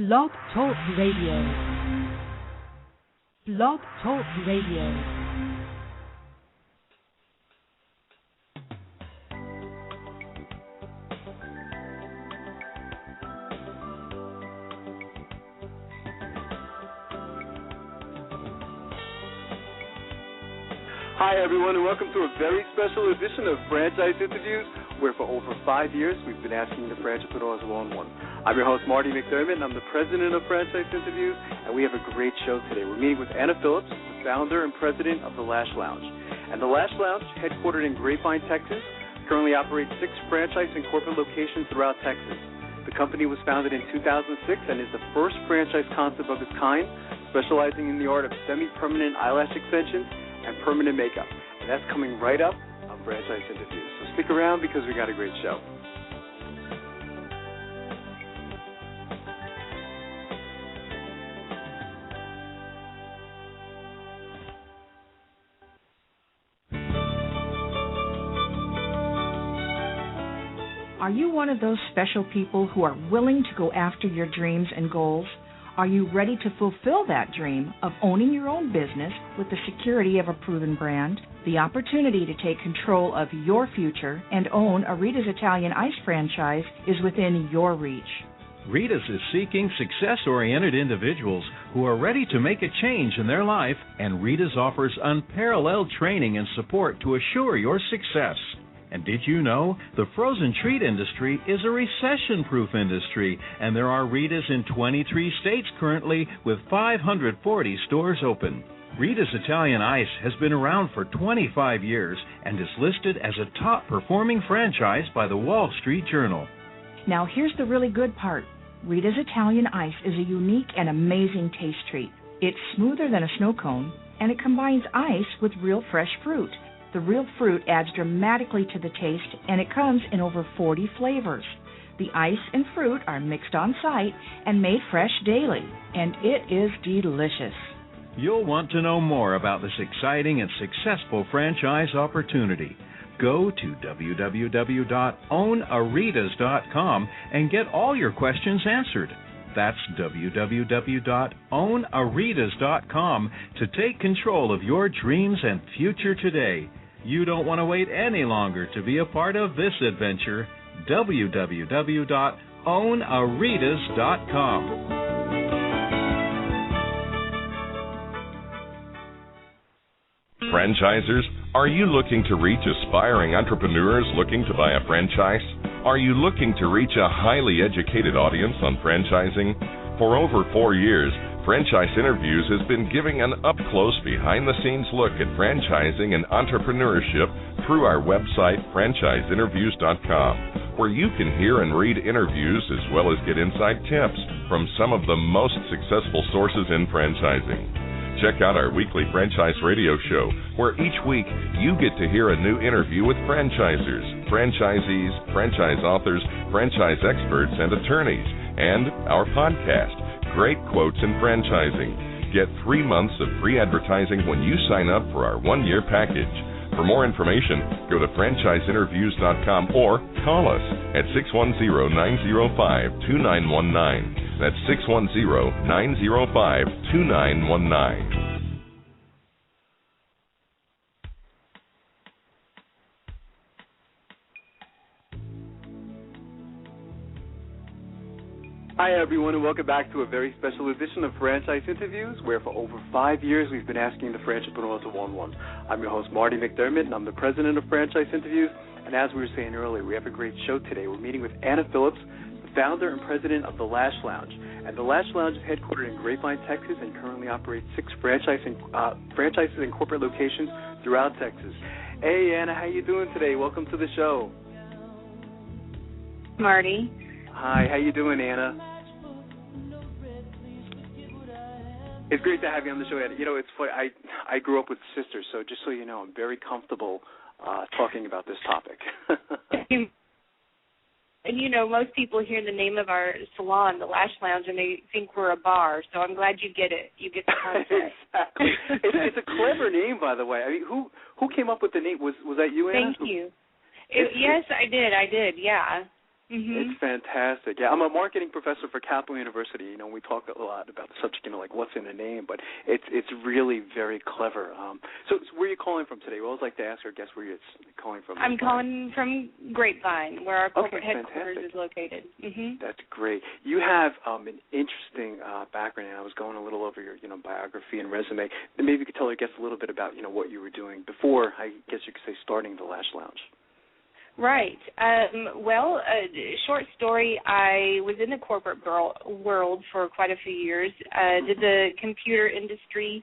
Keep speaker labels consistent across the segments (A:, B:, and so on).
A: Blog Talk Radio. Blog Talk Radio.
B: Hi, everyone, and welcome to a very special edition of Franchise Interviews, where for over 5 years we've been asking the frantrepreneurs one-on-one. I'm your host, Marty McDermott, and I'm the president of Franchise Interviews, and we have a great show today. We're meeting with Anna Phillips, the founder and president of the Lash Lounge. And the Lash Lounge, headquartered in Grapevine, Texas, currently operates 6 franchise and corporate locations throughout Texas. The company was founded in 2006 and is the first franchise concept of its kind, specializing in the art of semi-permanent eyelash extensions and permanent makeup. And that's coming right up on Franchise Interviews. So stick around because we got a great show.
C: Are you one of those special people who are willing to go after your dreams and goals? Are you ready to fulfill that dream of owning your own business with the security of a proven brand? The opportunity to take control of your future and own a Rita's Italian Ice franchise is within your reach.
D: Rita's is seeking success-oriented individuals who are ready to make a change in their life, and Rita's offers unparalleled training and support to assure your success. And did you know the frozen treat industry is a recession-proof industry, and there are Rita's in 23 states currently with 540 stores open. Rita's Italian Ice has been around for 25 years and is listed as a top-performing franchise by the Wall Street Journal.
C: Now here's the really good part. Rita's Italian Ice is a unique and amazing taste treat. It's smoother than a snow cone, and it combines ice with real fresh fruit. The real fruit adds dramatically to the taste, and it comes in over 40 flavors. The ice and fruit are mixed on site and made fresh daily, and it is delicious.
D: You'll want to know more about this exciting and successful franchise opportunity. Go to www.ownaritas.com and get all your questions answered. That's www.ownaritas.com to take control of your dreams and future today. You don't want to wait any longer to be a part of this adventure. www.ownaritas.com.
E: Franchisers, are you looking to reach aspiring entrepreneurs looking to buy a franchise? Are you looking to reach a highly educated audience on franchising? For over 4 years, Franchise Interviews has been giving an up-close, behind-the-scenes look at franchising and entrepreneurship through our website, franchiseinterviews.com, where you can hear and read interviews as well as get inside tips from some of the most successful sources in franchising. Check out our weekly franchise radio show, where each week you get to hear a new interview with franchisers, franchisees, franchise authors, franchise experts, and attorneys, and our podcast, Great Quotes in Franchising. Get 3 months of free advertising when you sign up for our 1-year package. For more information, go to franchiseinterviews.com or call us at 610-905-2919. That's 610-905-2919.
B: Hi, everyone, and welcome back to a very special edition of Franchise Interviews, where for over 5 years we've been asking the frantrepreneurs one-on-one. I'm your host, Marty McDermott, and I'm the president of Franchise Interviews. And as we were saying earlier, we have a great show today. We're meeting with Anna Phillips, the founder and president of the Lash Lounge. And the Lash Lounge is headquartered in Grapevine, Texas, and currently operates 6 franchises and corporate locations throughout Texas. Hey, Anna, how you doing today? Welcome to the show.
F: Marty.
B: Hi, how you doing, Anna? It's great to have you on the show, Anna. You know, it's funny. I grew up with sisters, so just so you know, I'm very comfortable talking about this topic.
F: And, you know, most people hear the name of our salon, the Lash Lounge, and they think we're a bar, so I'm glad you get it. You get the concept.
B: Exactly. It's a clever name, by the way. I mean, who came up with the name? Was that you, Anna?
F: Thank you. Yes, I did, yeah.
B: It's fantastic. Yeah, I'm a marketing professor for Capital University. You know, we talk a lot about the subject, you know, like what's in a name, but it's really very clever. So where are you calling from today? We always like to ask our guests where you're calling from.
F: I'm calling from Grapevine, where our corporate headquarters
B: fantastic.
F: is located.
B: That's great. You have an interesting background. I was going a little over your, you know, biography and resume. Maybe you could tell our guests a little bit about, you know, what you were doing before, I guess you could say, starting the Lash Lounge.
F: Right. Well, short story, I was in the corporate world for quite a few years, did the computer industry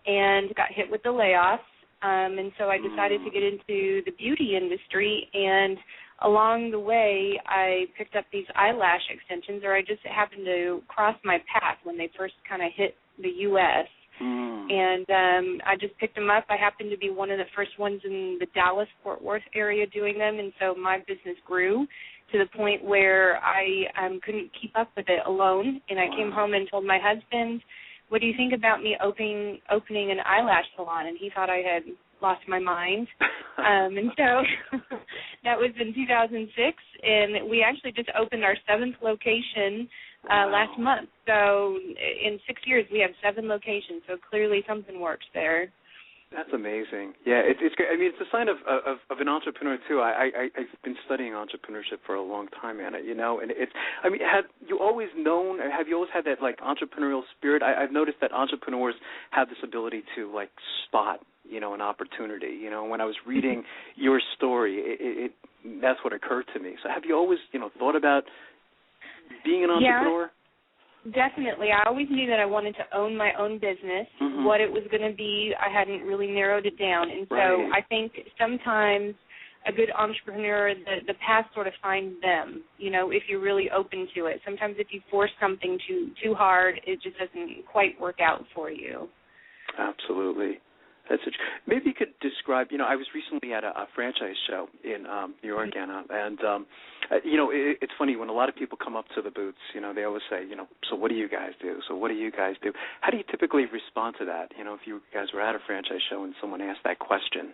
F: and got hit with the layoffs, and so I decided to get into the beauty industry, and along the way I picked up these eyelash extensions, or I just happened to cross my path when they first kind of hit the U.S., and I just picked them up. I happened to be one of the first ones in the Dallas-Fort Worth area doing them, and so my business grew to the point where I couldn't keep up with it alone, and I came home and told my husband, what do you think about me opening an eyelash salon? And he thought I had lost my mind. And so that was in 2006, and we actually just opened our 7th location last month. So in 6 years, we have 7 locations, so clearly something works there.
B: That's amazing. Yeah, it's great. I mean, it's a sign of an entrepreneur too. I've been studying entrepreneurship for a long time, Anna. You know, and it's. I mean, have you always had that like entrepreneurial spirit? I've noticed that entrepreneurs have this ability to like spot, you know, an opportunity. You know, when I was reading your story, that's what occurred to me. So, have you always, you know, thought about being an entrepreneur?
F: Yeah. Definitely. I always knew that I wanted to own my own business. What it was going to be, I hadn't really narrowed it down. And so I think sometimes a good entrepreneur, the path sort of finds them, you know, if you're really open to it. Sometimes if you force something too hard, it just doesn't quite work out for you.
B: Absolutely. Maybe you could describe, you know, I was recently at a franchise show in New York, Anna, and, you know, it's funny, when a lot of people come up to the booths, you know, they always say, you know, so what do you guys do? So what do you guys do? How do you typically respond to that? You know, if you guys were at a franchise show and someone asked that question.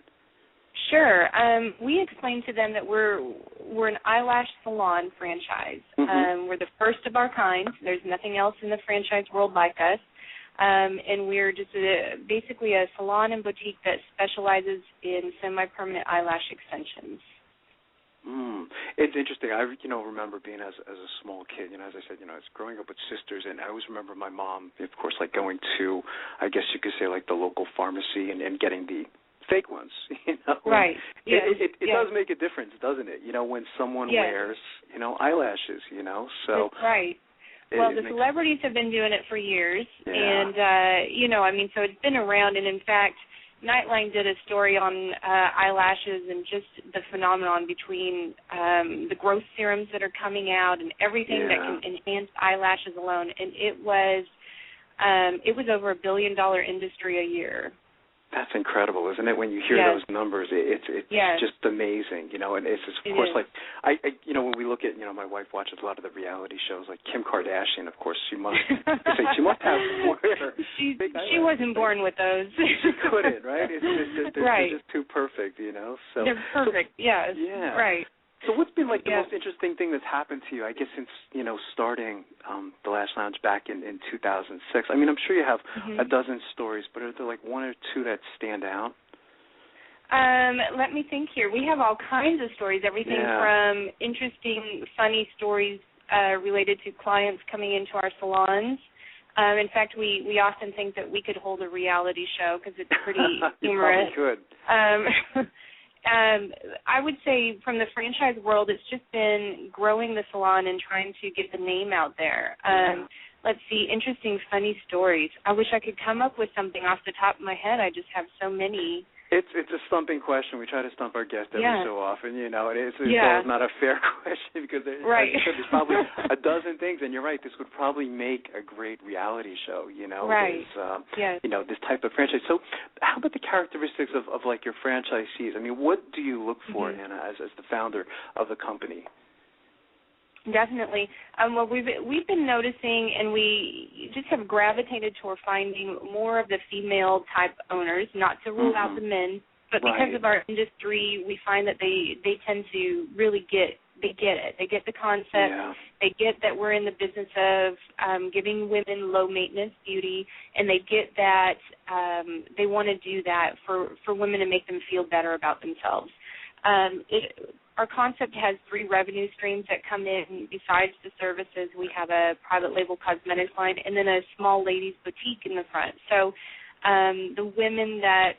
F: Sure. We explained to them that we're an eyelash salon franchise. We're the first of our kind. There's nothing else in the franchise world like us. And we're just basically a salon and boutique that specializes in semi-permanent eyelash extensions.
B: It's interesting. I, you know, remember being as a small kid, you know, as I said, you know, I was growing up with sisters, and I always remember my mom, of course, like going to, I guess you could say, like the local pharmacy and getting the fake ones, you know.
F: Right.
B: It does make a difference, doesn't it? You know, when someone wears, you know, eyelashes, you know, so.
F: That's right. Well, the celebrities have been doing it for years, and, you know, I mean, so it's been around, and in fact, Nightline did a story on eyelashes and just the phenomenon between the growth serums that are coming out and everything that can enhance eyelashes alone, and it was over $1 billion industry a year.
B: That's incredible, isn't it? When you hear those numbers, it's just amazing, you know. And it's just, of course, like I, you know, when we look at, you know, my wife watches a lot of the reality shows, like Kim Kardashian. Of course, she must have
F: she wasn't born with those.
B: She couldn't, right? They're just too perfect, you know. So
F: they're perfect. Yes.
B: Yeah.
F: Right.
B: So what's been like the most interesting thing that's happened to you, I guess, since, you know, starting the Lash Lounge back in 2006? I mean, I'm sure you have a dozen stories, but are there like one or two that stand out?
F: Let me think here. We have all kinds of stories, everything from interesting, funny stories related to clients coming into our salons. In fact, we often think that we could hold a reality show because it's pretty humorous.
B: You probably could.
F: I would say from the franchise world, it's just been growing the salon and trying to get the name out there. Let's see, interesting, funny stories. I wish I could come up with something off the top of my head. I just have so many.
B: It's a stumping question. We try to stump our guests every so often, you know, and it's always not a fair question because there's probably a dozen things, and you're right, this would probably make a great reality show, you know, you know, this type of franchise. So how about the characteristics of like your franchisees? I mean, what do you look for, Anna, as the founder of the company?
F: Definitely. Well, we've been noticing, and we just have gravitated toward finding more of the female type owners, not to rule out the men, but because of our industry, we find that they tend to really get they get it. They get the concept.
B: Yeah.
F: They get that we're in the business of giving women low-maintenance beauty, and they get that they want to do that for women to make them feel better about themselves. Our concept has 3 revenue streams that come in. Besides the services, we have a private label cosmetics line and then a small ladies boutique in the front. So the women that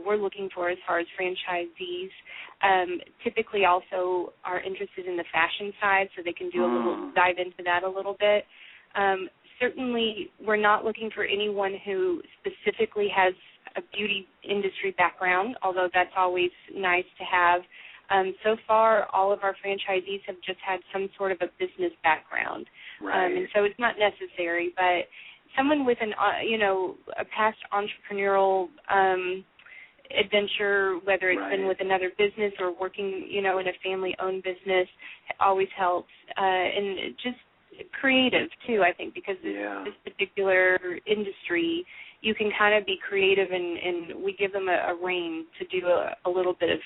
F: we're looking for as far as franchisees typically also are interested in the fashion side, so they can do a little dive into that a little bit. Certainly, we're not looking for anyone who specifically has a beauty industry background, although that's always nice to have. So far, all of our franchisees have just had some sort of a business background, and so it's not necessary. But someone with a past entrepreneurial adventure, whether it's been with another business or working, in a family-owned business, always helps. And just creative too, I think, because this particular industry, you can kind of be creative, and we give them a rein to do a little bit of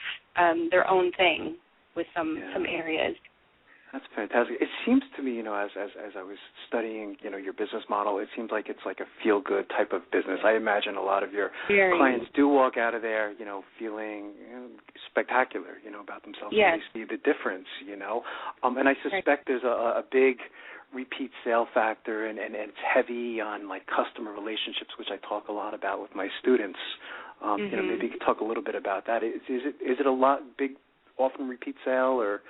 F: their own thing with some areas.
B: That's fantastic. It seems to me, as I was studying, your business model, it seems like it's like a feel-good type of business. I imagine a lot of your clients do walk out of there, feeling spectacular, about themselves.
F: Yes.
B: They see the difference, And I suspect there's a big repeat sale factor, and it's heavy on like customer relationships, which I talk a lot about with my students. Maybe you could talk a little bit about that. Is it a lot big, often repeat sale, or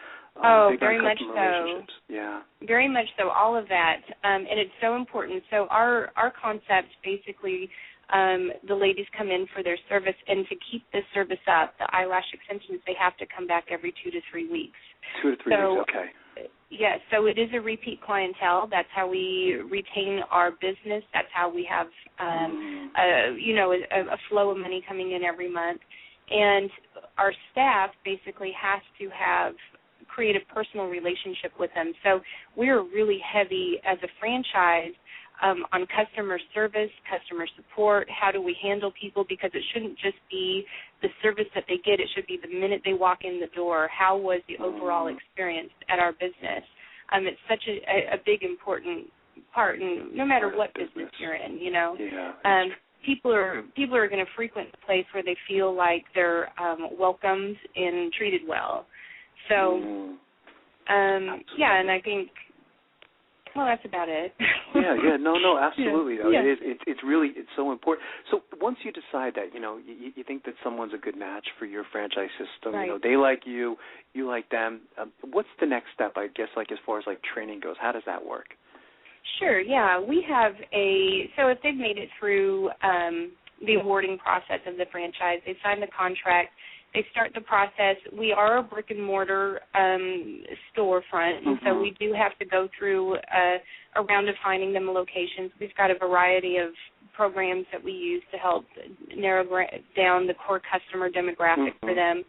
B: big
F: very
B: on
F: much
B: customer
F: so.
B: relationships? Yeah,
F: very much so. All of that, and it's so important. So our concept basically. The ladies come in for their service, and to keep this service up, the eyelash extensions, they have to come back every 2 to 3 weeks.
B: 2 to 3 weeks, okay.
F: Yes, so it is a repeat clientele. That's how we retain our business. That's how we have, a flow of money coming in every month. And our staff basically has to create a personal relationship with them. So we're really heavy as a franchise on customer service, customer support. How do we handle people? Because it shouldn't just be the service that they get. It should be the minute they walk in the door. How was the overall experience at our business? It's such a big, important part, and no matter what business you're in, people are going to frequent the place where they feel like they're welcomed and treated well. So, and I think. Well, that's about it.
B: No, absolutely.
F: Yeah.
B: It's so important. So once you decide that, you think that someone's a good match for your franchise system, they like you, you like them. What's the next step, I guess, like as far as like training goes? How does that work?
F: Sure, yeah. We have so if they've made it through the awarding process of the franchise, they sign the contract, they start the process. We are a brick-and-mortar storefront, and so we do have to go through a round of finding them locations. We've got a variety of programs that we use to help narrow down the core customer demographic for them.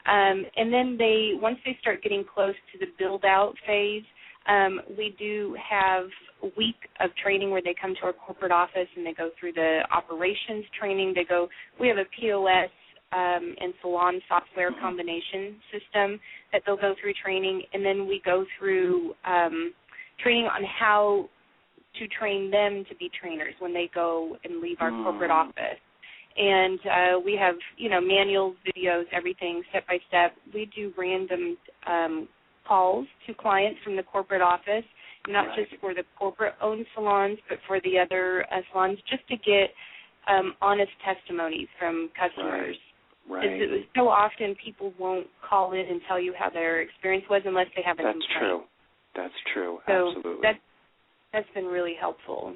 F: And then once they start getting close to the build-out phase, we do have a week of training where they come to our corporate office and they go through the operations training. We have a POS and salon software combination system that they'll go through training, and then we go through training on how to train them to be trainers when they go and leave our corporate office. And we have, manuals, videos, everything, step by step. We do random calls to clients from the corporate office, not just for the corporate-owned salons, but for the other salons, just to get honest testimonies from customers. Right. So often people won't call in and tell you how their experience was unless they have a complaint.
B: That's true.
F: So
B: absolutely.
F: That's been really helpful.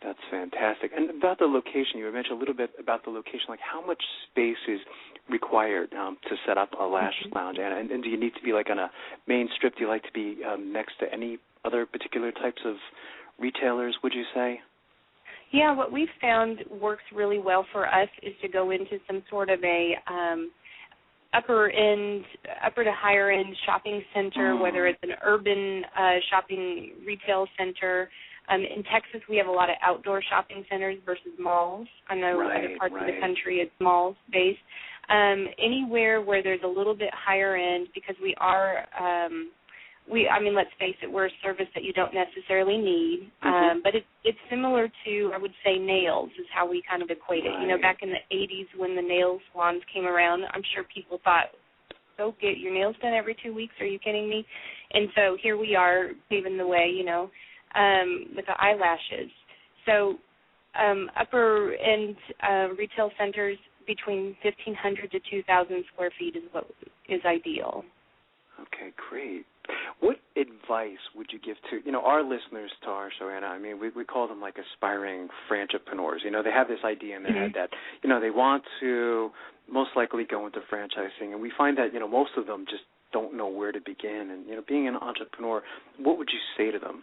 B: That's fantastic. And about the location, you mentioned a little bit about the location, like how much space is required to set up a lash lounge? And do you need to be like on a main strip? Do you like to be next to any other particular types of retailers, would you say?
F: Yeah, what we've found works really well for us is to go into some sort of a upper to higher end shopping center, whether it's an urban shopping retail center. In Texas, we have a lot of outdoor shopping centers versus malls. I know other parts of the country it's malls based. Anywhere where there's a little bit higher end, because we are, let's face it, we're a service that you don't necessarily need, but it's similar to, I would say, nails is how we kind of equate it.
B: Right.
F: Back in the 80s when the nail salons came around, I'm sure people thought, go get your nails done every 2 weeks, are you kidding me? And so here we are paving the way, with the eyelashes. So upper end retail centers between 1,500 to 2,000 square feet is what is ideal.
B: Okay, great. What advice would you give to, our listeners to our show, Anna? We call them like aspiring frantrepreneurs. They have this idea in their head that, they want to most likely go into franchising, and we find that, most of them just don't know where to begin. And, being an entrepreneur, what would you say to them?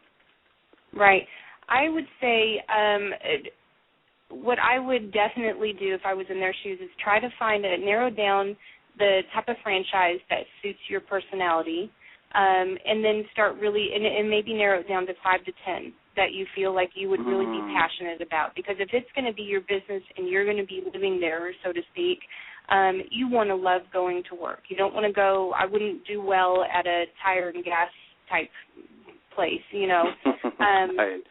F: Right. I would say what I would definitely do if I was in their shoes is try to narrow down the type of franchise that suits your personality, and then start really, and maybe narrow it down to 5 to 10 that you feel like you would really be passionate about. Because if it's going to be your business and you're going to be living there, so to speak, you want to love going to work. You don't want to go, I wouldn't do well at a tire and gas type place,
B: Right.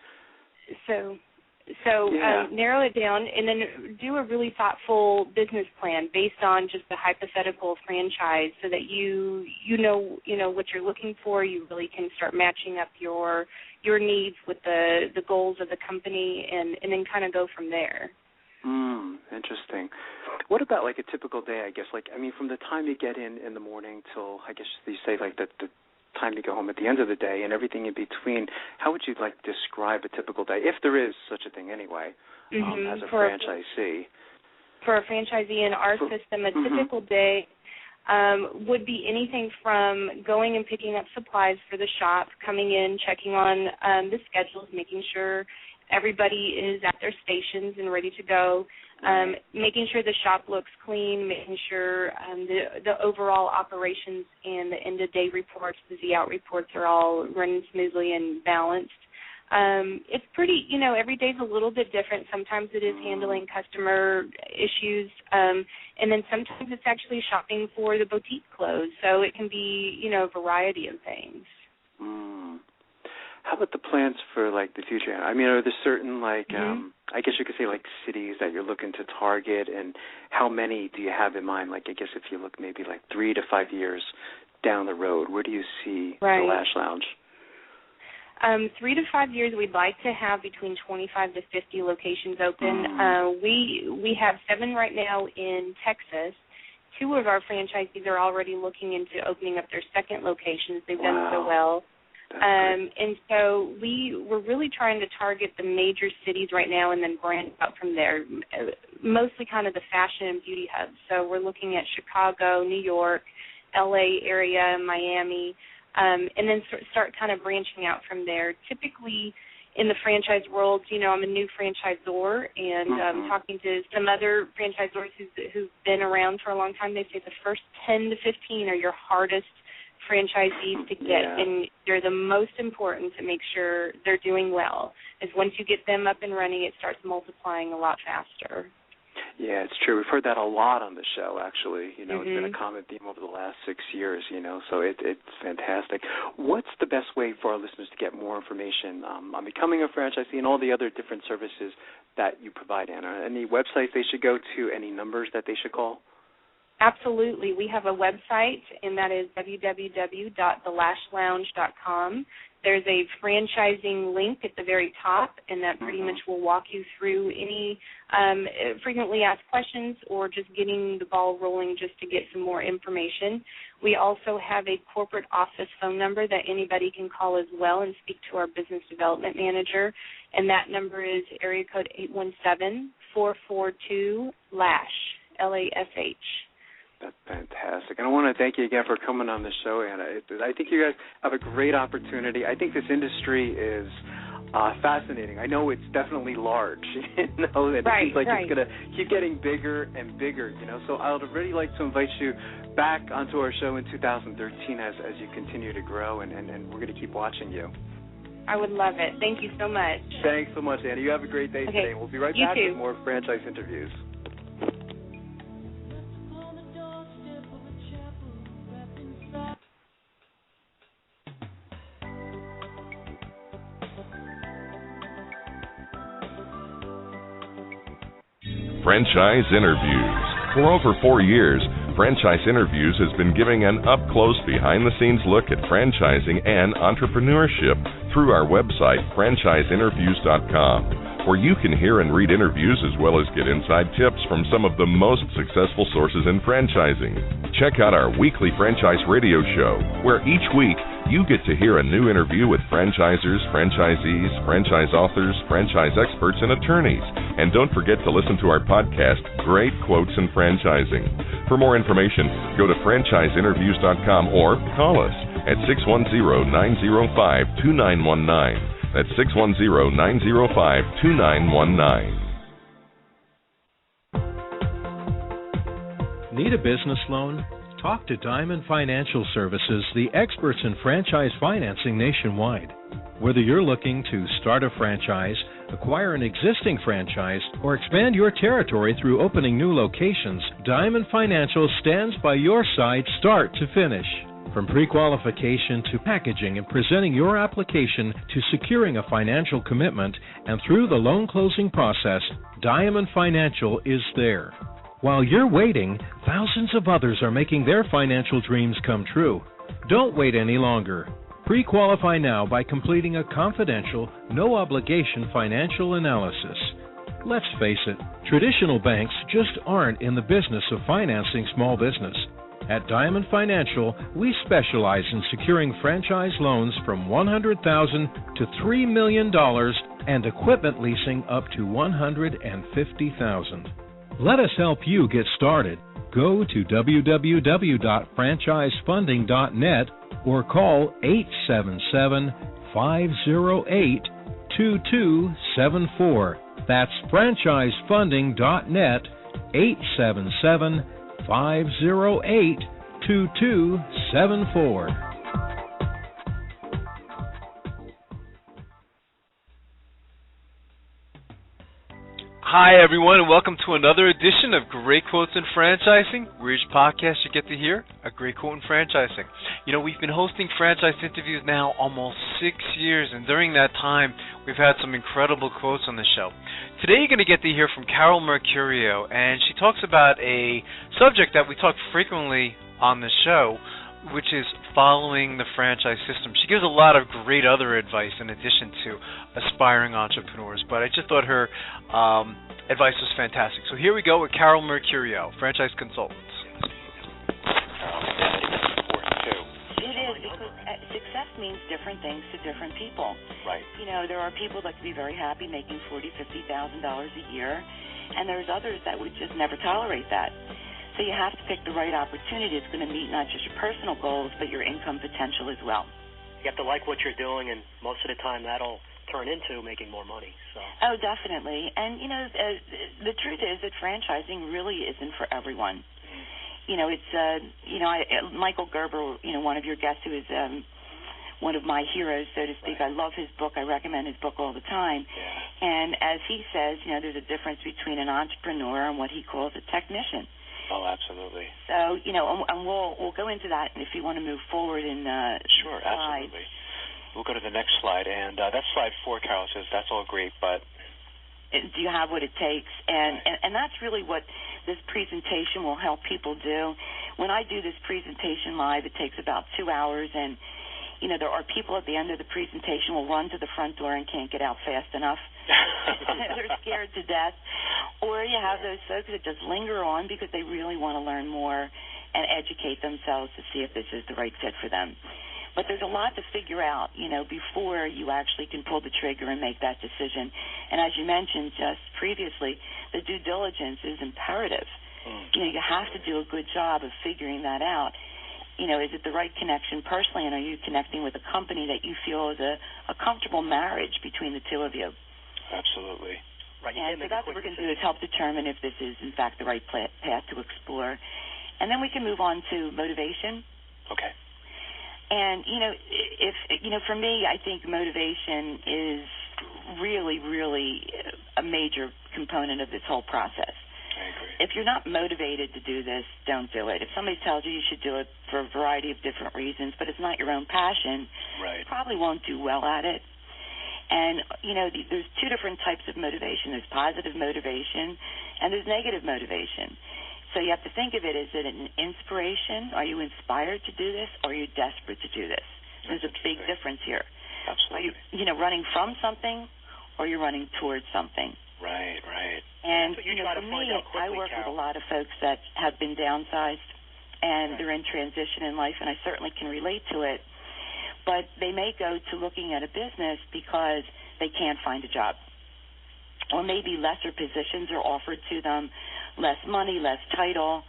F: So narrow it down and then do a really thoughtful business plan based on just the hypothetical franchise, so that you know what you're looking for. You really can start matching up your needs with the goals of the company, and then kind of go from there.
B: Interesting. What about like a typical day? I guess from the time you get in the morning till, I guess you say like the time to go home at the end of the day and everything in between, how would you describe a typical day, if there is such a thing anyway, as a franchisee?
F: For a franchisee in our system, a typical day would be anything from going and picking up supplies for the shop, coming in, checking on the schedules, making sure everybody is at their stations and ready to go, making sure the shop looks clean, making sure the overall operations and the end-of-day reports, the Z-out reports are all running smoothly and balanced. It's pretty, every day's a little bit different. Sometimes it is handling customer issues, and then sometimes it's actually shopping for the boutique clothes. So it can be, a variety of things.
B: How about the plans for the future? Are there certain I guess you could say cities that you're looking to target, and how many do you have in mind? I guess if you look maybe 3 to 5 years down the road, where do you see the Lash Lounge?
F: 3 to 5 years, we'd like to have between 25 to 50 locations open. We have 7 right now in Texas. 2 of our franchisees are already looking into opening up their second locations. They've done so well. And so we're really trying to target the major cities right now and then branch out from there, mostly kind of the fashion and beauty hubs. So we're looking at Chicago, New York, L.A. area, Miami, and then start kind of branching out from there. Typically in the franchise world, I'm a new franchisor, and talking to some other franchisors who've been around for a long time, they say the first 10 to 15 are your hardest franchisees to get, and they're the most important to make sure they're doing well. As once you get them up and running, it starts multiplying a lot faster.
B: Yeah, it's true. We've heard that a lot on the show, actually. It's been a common theme over the last 6 years, so it's fantastic. What's the best way for our listeners to get more information on becoming a franchisee and all the other different services that you provide, Anna? Any websites they should go to, any numbers that they should call?
F: Absolutely. We have a website, and that is www.thelashlounge.com. There's a franchising link at the very top, and that pretty much will walk you through any frequently asked questions or just getting the ball rolling just to get some more information. We also have a corporate office phone number that anybody can call as well and speak to our business development manager, and that number is area code 817-442-LASH, LASH.
B: That's fantastic. And I want to thank you again for coming on the show, Anna. I think you guys have a great opportunity. I think this industry is fascinating. I know it's definitely large, and it seems like it's going to keep getting bigger and bigger, So I would really like to invite you back onto our show in 2013 as you continue to grow, and we're going to keep watching you.
F: I would love it. Thank you so much.
B: Thanks so much, Anna. You have a great day today. We'll be right back with more franchise interviews.
E: Franchise Interviews. For over 4 years, Franchise Interviews has been giving an up-close, behind-the-scenes look at franchising and entrepreneurship through our website, franchiseinterviews.com, where you can hear and read interviews as well as get inside tips from some of the most successful sources in franchising. Check out our weekly franchise radio show, where each week you get to hear a new interview with franchisers, franchisees, franchise authors, franchise experts, and attorneys. And don't forget to listen to our podcast, Great Quotes in Franchising. For more information, go to franchiseinterviews.com or call us at 610-905-2919. That's 610-905-2919.
D: Need a business loan? Talk to Diamond Financial Services, the experts in franchise financing nationwide. Whether you're looking to start a franchise, acquire an existing franchise, or expand your territory through opening new locations, Diamond Financial stands by your side start to finish. From pre-qualification to packaging and presenting your application to securing a financial commitment and through the loan closing process, Diamond Financial is there. While you're waiting, thousands of others are making their financial dreams come true. Don't wait any longer. Pre-qualify now by completing a confidential, no-obligation financial analysis. Let's face it, traditional banks just aren't in the business of financing small business. At Diamond Financial, we specialize in securing franchise loans from $100,000 to $3 million and equipment leasing up to $150,000. Let us help you get started. Go to www.franchisefunding.net or call 877-508-2274. That's franchisefunding.net, 877-508-2274.
G: Hi, everyone, and welcome to another edition of Great Quotes in Franchising, where each podcast you get to hear a great quote in franchising. You know, we've been hosting franchise interviews now almost 6 years, and during that time, we've had some incredible quotes on the show. Today, you're going to get to hear from Karol Mercurio, and she talks about a subject that we talk frequently on the show, which is following the franchise system. She gives a lot of great other advice in addition to aspiring entrepreneurs, but I just thought her advice was fantastic. So here we go with Karol Mercurio, franchise consultant.
H: It is, because success means different things to different people.
I: Right.
H: You know, there are people that could be very happy making $40,000, $50,000 a year, and there's others that would just never tolerate that. So you have to pick the right opportunity. It's going to meet not just your personal goals, but your income potential as well.
I: You have to like what you're doing, and most of the time that'll turn into making more money. So.
H: Oh, definitely. And, you know, the truth is that franchising really isn't for everyone. You know, it's, Michael Gerber, you know, one of your guests who is one of my heroes, so to speak. Right. I love his book. I recommend his book all the time.
I: Yeah.
H: And as he says, you know, there's a difference between an entrepreneur and what he calls a technician.
I: Oh, absolutely.
H: So, you know, and we'll go into that if you want to move forward in
I: Sure,
H: slide.
I: Absolutely. We'll go to the next slide, and that's slide 4, Karol says. That's all great, but...
H: Do you have what it takes? And that's really what this presentation will help people do. When I do this presentation live, it takes about 2 hours, and, you know, there are people at the end of the presentation who will run to the front door and can't get out fast enough. They're scared to death. Or you have those folks that just linger on because they really want to learn more and educate themselves to see if this is the right fit for them. But there's a lot to figure out, you know, before you actually can pull the trigger and make that decision. And as you mentioned just previously, the due diligence is imperative. You know, you have to do a good job of figuring that out. You know, is it the right connection personally, and are you connecting with a company that you feel is a comfortable marriage between the two of you?
I: Absolutely. Right.
H: And so that's what we're going to do, is help determine if this is, in fact, the right path to explore. And then we can move on to motivation.
I: Okay.
H: And, you know, for me, I think motivation is really, really a major component of this whole process.
I: I agree.
H: If you're not motivated to do this, don't do it. If somebody tells you you should do it for a variety of different reasons, but it's not your own passion,
I: right,
H: you probably won't do well at it. And, you know, there's two different types of motivation. There's positive motivation, And there's negative motivation. So you have to think of it, is it an inspiration? Are you inspired to do this, or are you desperate to do this? There's a big difference here.
I: Absolutely.
H: Are you running from something, or you're running towards something?
I: Right, right.
H: And for me, I work with a lot of folks that have been downsized, and they're in transition in life, and I certainly can relate to it. But they may go to looking at a business because they can't find a job, or maybe lesser positions are offered to them, less money, less title,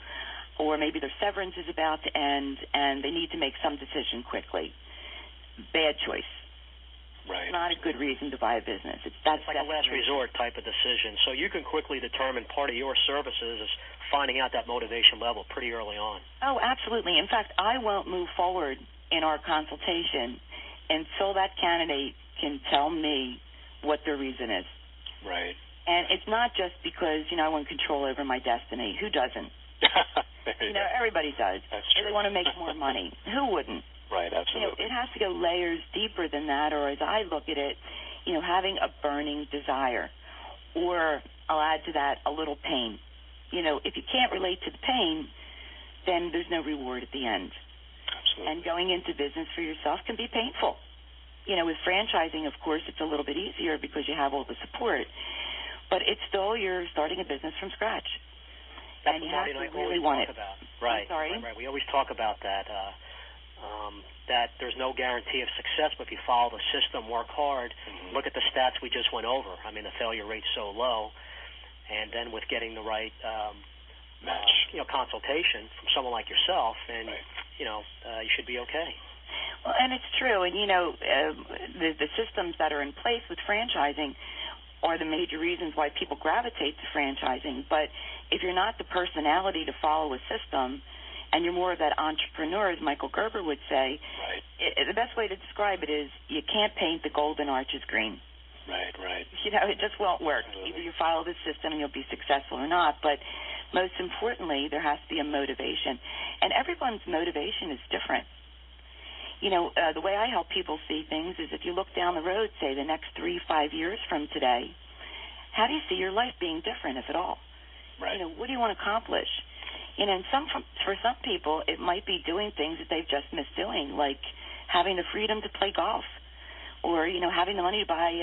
H: or maybe their severance is about to end, and they need to make some decision quickly. Bad choice.
I: Right.
H: Not a good reason to buy a business.
I: It's like a last resort type of decision. So you can quickly determine part of your services is finding out that motivation level pretty early on.
H: Oh, absolutely. In fact, I won't move forward in our consultation until that candidate can tell me what their reason is.
I: Right.
H: And it's not just because, I want control over my destiny. Who doesn't? Everybody does.
I: That's true.
H: They want to make more money. Who wouldn't?
I: Right, absolutely.
H: It has to go layers deeper than that, or as I look at it, having a burning desire. Or I'll add to that a little pain. If you can't relate to the pain, then there's no reward at the end.
I: Absolutely.
H: And going into business for yourself can be painful. With franchising, of course, it's a little bit easier because you have all the support. But it's still, you're starting a business from scratch.
I: That's
H: and you
I: what
H: have
I: Marty
H: to
I: and I
H: really
I: always
H: want
I: talk
H: it.
I: about. Right.
H: I'm sorry?
I: Right. We always talk about that. That there's no guarantee of success, but if you follow the system, work hard, look at the stats we just went over. I mean, the failure rate's so low, and then with getting the right
E: match,
I: consultation from someone like yourself, and you should be okay.
H: Well, and it's true, and the systems that are in place with franchising are the major reasons why people gravitate to franchising. But if you're not the personality to follow a system, and you're more of that entrepreneur, as Michael Gerber would say, the best way to describe it is you can't paint the golden arches green.
I: Right.
H: It just won't work.
I: Absolutely.
H: Either you follow the system and you'll be successful or not. But most importantly, there has to be a motivation. And everyone's motivation is different. The way I help people see things is if you look down the road, say the next 3-5 years from today, how do you see your life being different, if at all?
I: Right.
H: What do you want to accomplish? And for some people, it might be doing things that they've just missed doing, like having the freedom to play golf, or having the money to buy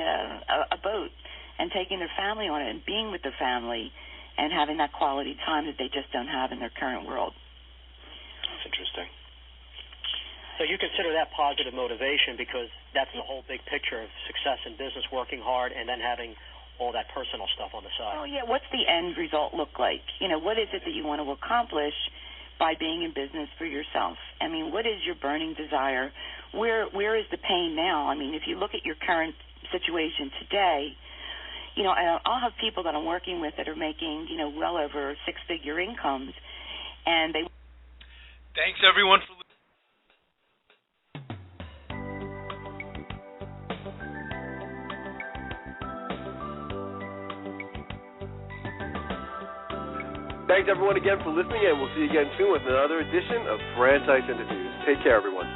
H: a boat and taking their family on it and being with their family and having that quality time that they just don't have in their current world.
I: That's interesting. So you consider that positive motivation because that's the whole big picture of success in business, working hard, and then having all that personal stuff on the side.
H: Oh, yeah. What's the end result look like? What is it that you want to accomplish by being in business for yourself? I mean, what is your burning desire? Where is the pain now? I mean, if you look at your current situation today, I'll have people that I'm working with that are making, well over six-figure incomes, and they...
G: Thanks, everyone, for listening.
B: Thanks, everyone, again for listening, and we'll see you again soon with another edition of Franchise Interviews. Take care, everyone.